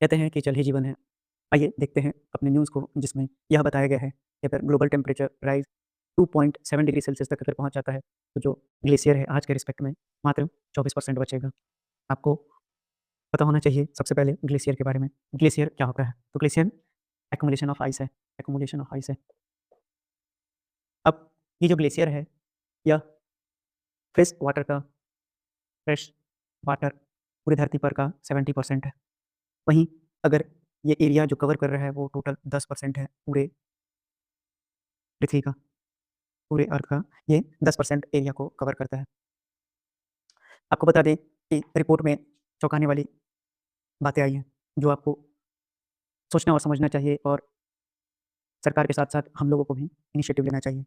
कहते हैं कि जल ही जीवन है। आइए देखते हैं अपने न्यूज़ को जिसमें यह बताया गया है कि अगर global temperature rise 2.7 degree Celsius तक अगर पहुँच जाता है, तो जो ग्लेशियर है आज के रिस्पेक्ट में मात्र 24% बचेगा। आपको पता होना चाहिए सबसे पहले ग्लेशियर के बारे में। ग्लेशियर क्या होता है? तो ग्लेशियर एक्युमुलेशन ऑफ आइस है, एक्युमुलेशन ऑफ आइस है। अब ये जो ग्लेशियर है, यह फ्रेश वाटर पूरी धरती पर का 70% है। वहीं अगर ये एरिया जो कवर कर रहा है वो टोटल 10% है पूरे पृथ्वी का, पूरे अर्थ का, ये 10% एरिया को कवर करता है। आपको बता दें कि रिपोर्ट में चौंकाने वाली बातें आई हैं, जो आपको सोचना और समझना चाहिए और सरकार के साथ-साथ हम लोगों को भी इनिशिएटिव लेना चाहिए।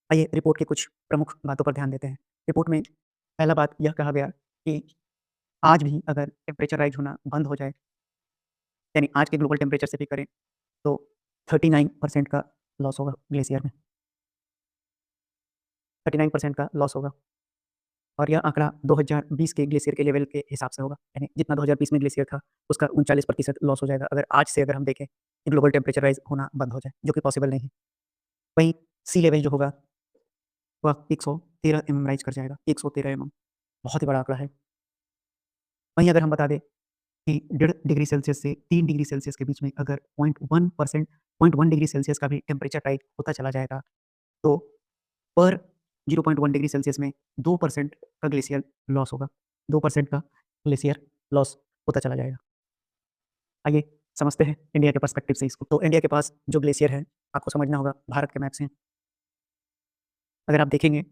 आइए रिपोर्ट की कुछ प्रमुख बातों पर ध्यान देते हैं। रिपोर्ट में पहला बात यह कहा गया कि आज भी अगर टेम्परेचर राइज़ होना बंद हो जाए, यानी आज के ग्लोबल टेम्परेचर से भी करें, तो 39% का लॉस होगा ग्लेशियर में, 39% का लॉस होगा। और यह आंकड़ा 2020 के ग्लेशियर के लेवल के हिसाब से होगा। यानी जितना 2020 में ग्लेशियर था, उसका 39% लॉस हो जाएगा अगर आज से अगर हम देखें कि ग्लोबल टेम्परेचर राइज़ होना बंद हो जाए, जो कि पॉसिबल नहीं है। वहीं सी लेवल जो होगा, वह 113 राइज़ कर जाएगा, 113 बहुत ही बड़ा आंकड़ा है। वहीं अगर हम बता दें कि 1.5 डिग्री सेल्सियस से 3 डिग्री सेल्सियस के बीच में अगर 0.1 डिग्री सेल्सियस का भी टेम्परेचर राइज़ होता चला जाएगा, तो पर 0.1 डिग्री सेल्सियस में 2% का ग्लेशियर लॉस होगा। 2% का ग्लेशियर लॉस होता चला जाएगा। आइए समझते हैं इंडिया के पर्सपेक्टिव से इसको। तो इंडिया के पास जो ग्लेशियर है, आपको समझना होगा भारत के मैप से। अगर आप देखेंगे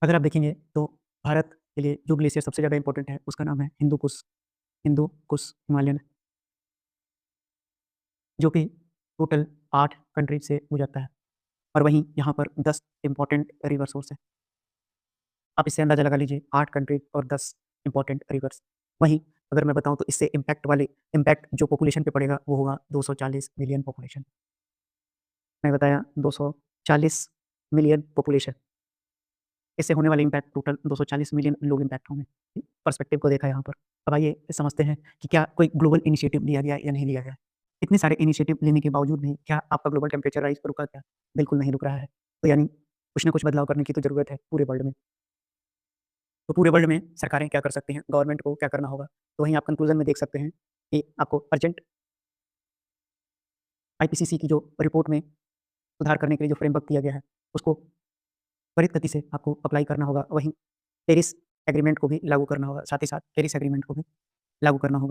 अगर आप देखेंगे तो भारत के लिए जो ग्लेशियर सबसे ज़्यादा इम्पोर्टेंट है, उसका नाम है हिंदू कुश हिमालयन, जो कि टोटल 8 कंट्रीज़ से गुजरता है। और वहीं यहाँ पर 10 इम्पोर्टेंट रिवर सोर्स हैं। आप इससे अंदाज़ा लगा लीजिए 8 कंट्रीज़ और 10 इम्पोर्टेंट रिवर्स। वहीं अगर मैं बताऊँ तो इससे इम्पैक्ट जो पॉपुलेशन पे पड़ेगा वो होगा 240 मिलियन पॉपुलेशन। मैं बताया 240 मिलियन पॉपुलेशन। इससे होने वाले इम्पैक्ट टोटल 240 मिलियन लोग इम्पैक्ट होंगे। पर्सपेक्टिव को देखा यहाँ पर। अब आइए समझते हैं कि क्या कोई ग्लोबल इनिशिएटिव लिया गया या नहीं लिया गया। इतने सारे इनिशिएटिव लेने के बावजूद भी क्या आपका ग्लोबल टेम्परेचर राइज़ रुका क्या? बिल्कुल नहीं रुक रहा है। तो यानी कुछ न कुछ बदलाव करने की तो ज़रूरत है पूरे वर्ल्ड में। तो पूरे वर्ल्ड में सरकारें क्या कर सकती हैं, गवर्नमेंट को क्या करना होगा? तो वहीं आप कंक्लूज़न में देख सकते हैं कि आपको अर्जेंट आईपीसीसी की जो रिपोर्ट में सुधार करने के लिए जो फ्रेमवर्क दिया गया है, उसको त्वरित गति से आपको अप्लाई करना होगा। वहीं पेरिस एग्रीमेंट को भी लागू करना होगा, साथ ही साथ पेरिस एग्रीमेंट को भी लागू करना होगा।